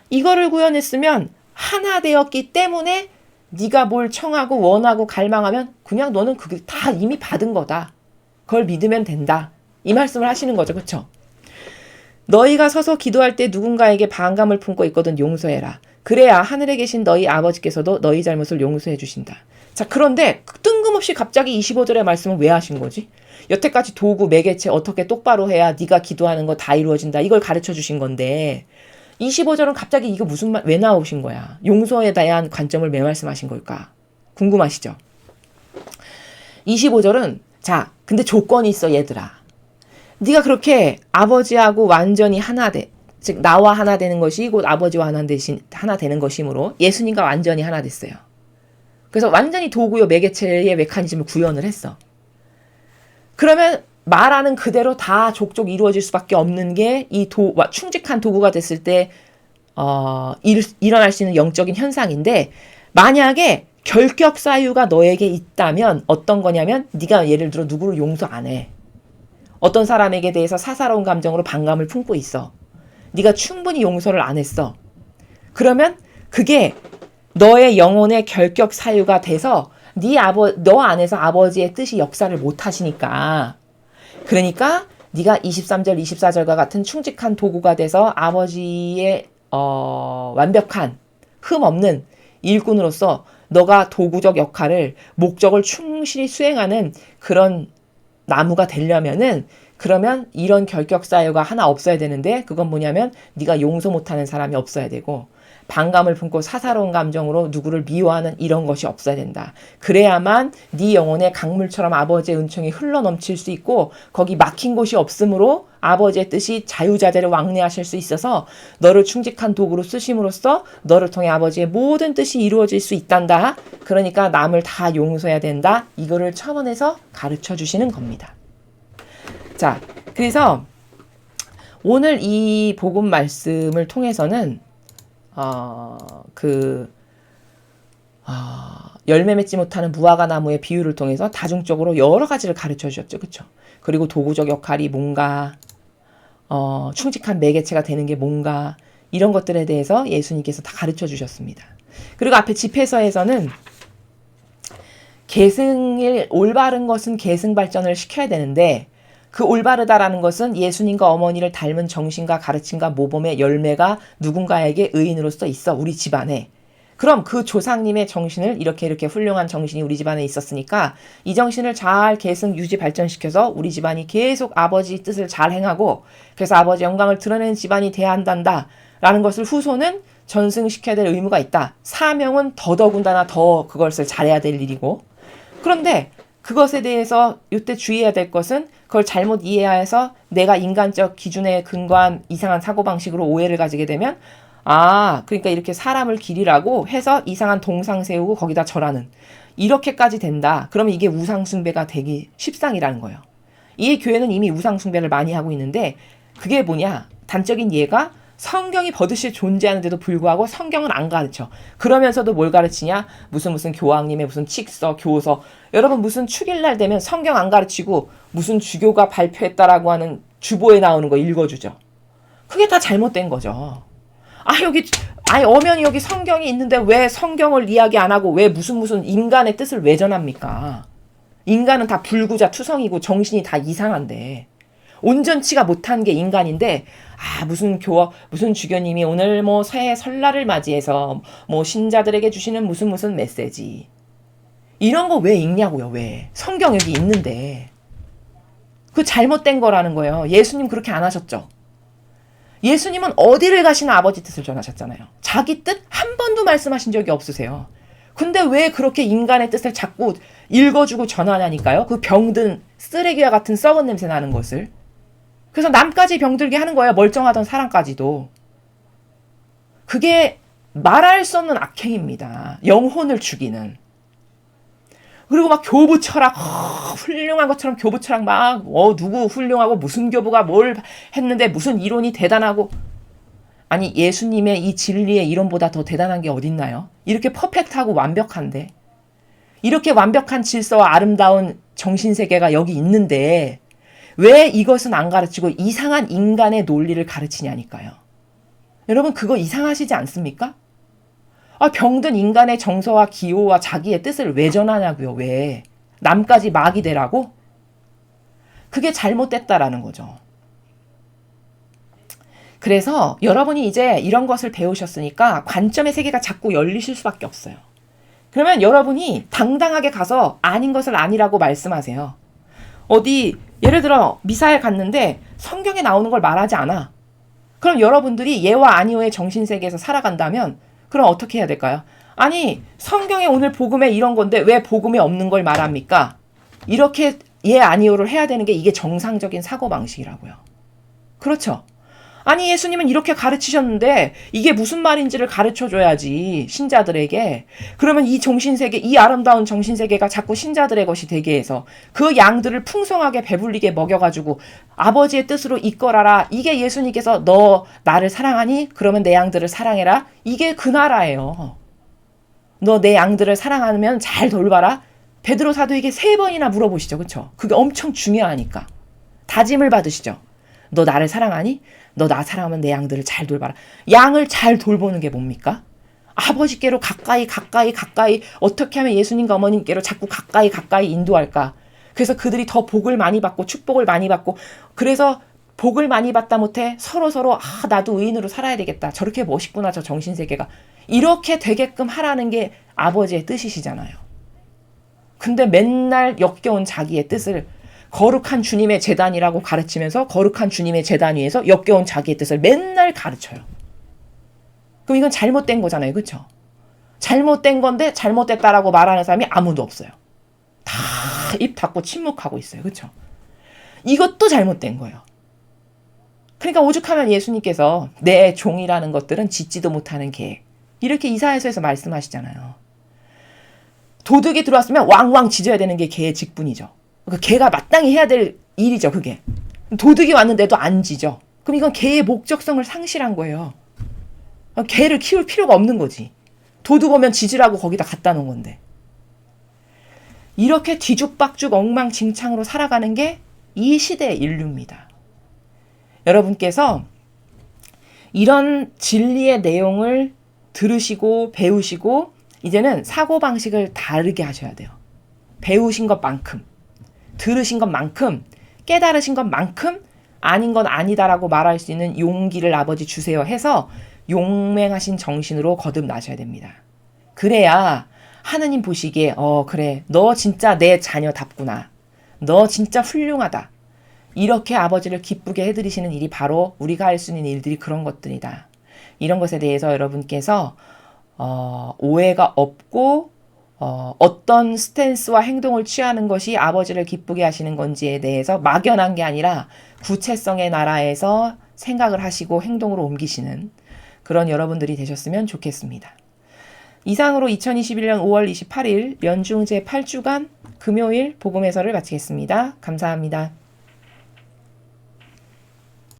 이거를 구현했으면 하나 되었기 때문에 네가 뭘 청하고 원하고 갈망하면 그냥 너는 그게 다 이미 받은 거다. 그걸 믿으면 된다. 이 말씀을 하시는 거죠. 그렇죠? 너희가 서서 기도할 때 누군가에게 반감을 품고 있거든 용서해라. 그래야 하늘에 계신 너희 아버지께서도 너희 잘못을 용서해 주신다. 자, 그런데 뜬금없이 갑자기 25절의 말씀을 왜 하신 거지? 여태까지 도구, 매개체 어떻게 똑바로 해야 네가 기도하는 거 다 이루어진다. 이걸 가르쳐 주신 건데 25절은 갑자기 이거 무슨 말, 왜 나오신 거야? 용서에 대한 관점을 왜 말씀하신 걸까? 궁금하시죠? 25절은 자, 근데 조건이 있어 얘들아. 네가 그렇게 아버지하고 완전히 하나 돼. 즉 나와 하나 되는 것이 곧 아버지와 하나 되는 것이므로 예수님과 완전히 하나 됐어요. 그래서 완전히 도구요 매개체의 메커니즘을 구현을 했어. 그러면 말하는 그대로 다 족족 이루어질 수밖에 없는 게 이 충직한 도구가 됐을 때 일어날 수 있는 영적인 현상인데 만약에 결격 사유가 너에게 있다면 어떤 거냐면 네가 예를 들어 누구를 용서 안 해. 어떤 사람에게 대해서 사사로운 감정으로 반감을 품고 있어. 네가 충분히 용서를 안 했어. 그러면 그게 너의 영혼의 결격 사유가 돼서 너 안에서 아버지의 뜻이 역사를 못 하시니까 그러니까 네가 23절, 24절과 같은 충직한 도구가 돼서 아버지의 완벽한 흠 없는 일꾼으로서 너가 도구적 역할을 목적을 충실히 수행하는 그런 나무가 되려면은 그러면 이런 결격 사유가 하나 없어야 되는데 그건 뭐냐면 네가 용서 못하는 사람이 없어야 되고 반감을 품고 사사로운 감정으로 누구를 미워하는 이런 것이 없어야 된다. 그래야만 네 영혼의 강물처럼 아버지의 은총이 흘러넘칠 수 있고 거기 막힌 곳이 없으므로 아버지의 뜻이 자유자재로 왕래하실 수 있어서 너를 충직한 도구로 쓰심으로써 너를 통해 아버지의 모든 뜻이 이루어질 수 있단다. 그러니까 남을 다 용서해야 된다. 이거를 첨언해서 가르쳐 주시는 겁니다. 자, 그래서 오늘 이 복음 말씀을 통해서는 열매 맺지 못하는 무화과 나무의 비유를 통해서 다중적으로 여러 가지를 가르쳐 주셨죠. 그렇죠? 그리고 도구적 역할이 뭔가, 충직한 매개체가 되는 게 뭔가, 이런 것들에 대해서 예수님께서 다 가르쳐 주셨습니다. 그리고 앞에 집회서에서는 올바른 것은 계승 발전을 시켜야 되는데 그 올바르다라는 것은 예수님과 어머니를 닮은 정신과 가르침과 모범의 열매가 누군가에게 의인으로서 있어 우리 집안에. 그럼 그 조상님의 정신을 이렇게 훌륭한 정신이 우리 집안에 있었으니까 이 정신을 잘 계승 유지 발전시켜서 우리 집안이 계속 아버지 뜻을 잘 행하고 그래서 아버지 영광을 드러내는 집안이 돼야 한단다 라는 것을 후손은 전승시켜야 될 의무가 있다. 사명은 더더군다나 더 그것을 잘해야 될 일이고 그런데 그것에 대해서 이때 주의해야 될 것은 그걸 잘못 이해해서 내가 인간적 기준에 근거한 이상한 사고방식으로 오해를 가지게 되면 그러니까 이렇게 사람을 기리라고 해서 이상한 동상 세우고 거기다 절하는 이렇게까지 된다. 그러면 이게 우상숭배가 되기 십상이라는 거예요. 이 교회는 이미 우상숭배를 많이 하고 있는데 그게 뭐냐? 단적인 예가 성경이 버젓이 존재하는데도 불구하고 성경은 안 가르쳐. 그러면서도 뭘 가르치냐? 무슨 교황님의 무슨 칙서, 교서. 여러분 무슨 축일날 되면 성경 안 가르치고 무슨 주교가 발표했다라고 하는 주보에 나오는 거 읽어주죠. 그게 다 잘못된 거죠. 엄연히 여기 성경이 있는데 왜 성경을 이야기 안 하고 왜 무슨 인간의 뜻을 왜 전합니까? 인간은 다 불구자 투성이고 정신이 다 이상한데. 온전치가 못한 게 인간인데 무슨 주교님이 오늘 새해 설날을 맞이해서 신자들에게 주시는 무슨 메시지 이런 거 왜 읽냐고요. 왜 성경 여기 있는데 그 잘못된 거라는 거예요. 예수님 그렇게 안 하셨죠. 예수님은 어디를 가시나 아버지 뜻을 전하셨잖아요. 자기 뜻 한 번도 말씀하신 적이 없으세요. 근데 왜 그렇게 인간의 뜻을 자꾸 읽어주고 전하냐니까요. 그 병든 쓰레기와 같은 썩은 냄새 나는 것을. 그래서 남까지 병들게 하는 거예요. 멀쩡하던 사람까지도. 그게 말할 수 없는 악행입니다. 영혼을 죽이는. 그리고 막 교부철학, 훌륭한 것처럼 교부철학 막, 누구 훌륭하고 무슨 교부가 뭘 했는데 무슨 이론이 대단하고. 아니, 예수님의 이 진리의 이론보다 더 대단한 게 어딨나요? 이렇게 퍼펙트하고 완벽한데. 이렇게 완벽한 질서와 아름다운 정신세계가 여기 있는데, 왜 이것은 안 가르치고 이상한 인간의 논리를 가르치냐니까요. 여러분, 그거 이상하시지 않습니까? 병든 인간의 정서와 기호와 자기의 뜻을 왜 전하냐고요. 왜? 남까지 막이 되라고? 그게 잘못됐다라는 거죠. 그래서 여러분이 이제 이런 것을 배우셨으니까 관점의 세계가 자꾸 열리실 수밖에 없어요. 그러면 여러분이 당당하게 가서 아닌 것을 아니라고 말씀하세요. 어디 예를 들어 미사에 갔는데 성경에 나오는 걸 말하지 않아. 그럼 여러분들이 예와 아니오의 정신세계에서 살아간다면 그럼 어떻게 해야 될까요? 아니, 성경에 오늘 복음에 이런 건데 왜 복음에 없는 걸 말합니까? 이렇게 예 아니오를 해야 되는 게 이게 정상적인 사고방식이라고요. 그렇죠? 아니, 예수님은 이렇게 가르치셨는데 이게 무슨 말인지를 가르쳐줘야지, 신자들에게. 그러면 이 정신세계, 이 아름다운 정신세계가 자꾸 신자들의 것이 되게 해서 그 양들을 풍성하게 배불리게 먹여가지고 아버지의 뜻으로 이끌어라. 이게 예수님께서 너 나를 사랑하니? 그러면 내 양들을 사랑해라. 이게 그 나라예요. 너 내 양들을 사랑하면 잘 돌봐라. 베드로 사도에게 3번이나 물어보시죠. 그렇죠? 그게 엄청 중요하니까. 다짐을 받으시죠. 너 나를 사랑하니? 너 나 사랑하면 내 양들을 잘 돌봐라. 양을 잘 돌보는 게 뭡니까? 아버지께로 가까이 어떻게 하면 예수님과 어머님께로 자꾸 가까이 인도할까? 그래서 그들이 더 복을 많이 받고 축복을 많이 받고, 그래서 복을 많이 받다 못해 서로 나도 의인으로 살아야 되겠다. 저렇게 멋있구나, 저 정신세계가. 이렇게 되게끔 하라는 게 아버지의 뜻이시잖아요. 근데 맨날 역겨운 자기의 뜻을 거룩한 주님의 제단이라고 가르치면서 거룩한 주님의 제단 위에서 역겨운 자기의 뜻을 맨날 가르쳐요. 그럼 이건 잘못된 거잖아요. 그렇죠? 잘못된 건데 잘못됐다라고 말하는 사람이 아무도 없어요. 다 입 닫고 침묵하고 있어요. 그렇죠? 이것도 잘못된 거예요. 그러니까 오죽하면 예수님께서 내 종이라는 것들은 짖지도 못하는 개, 이렇게 이사야서에서 말씀하시잖아요. 도둑이 들어왔으면 왕왕 짖어야 되는 게 개의 직분이죠. 그 개가 마땅히 해야 될 일이죠, 그게. 도둑이 왔는데도 안 짖어. 그럼 이건 개의 목적성을 상실한 거예요. 개를 키울 필요가 없는 거지. 도둑 오면 짖으라고 거기다 갖다 놓은 건데. 이렇게 뒤죽박죽 엉망진창으로 살아가는 게 이 시대의 인류입니다. 여러분께서 이런 진리의 내용을 들으시고 배우시고 이제는 사고방식을 다르게 하셔야 돼요. 배우신 것만큼, 들으신 것만큼, 깨달으신 것만큼 아닌 건 아니다라고 말할 수 있는 용기를 아버지 주세요 해서 용맹하신 정신으로 거듭나셔야 됩니다. 그래야 하느님 보시기에 그래, 너 진짜 내 자녀답구나. 너 진짜 훌륭하다. 이렇게 아버지를 기쁘게 해드리시는 일이 바로 우리가 할 수 있는 일들이 그런 것들이다. 이런 것에 대해서 여러분께서 오해가 없고 어떤 스탠스와 행동을 취하는 것이 아버지를 기쁘게 하시는 건지에 대해서 막연한 게 아니라 구체성의 나라에서 생각을 하시고 행동으로 옮기시는 그런 여러분들이 되셨으면 좋겠습니다. 이상으로 2021년 5월 28일 연중 제8주간 금요일 복음 해설을 마치겠습니다. 감사합니다.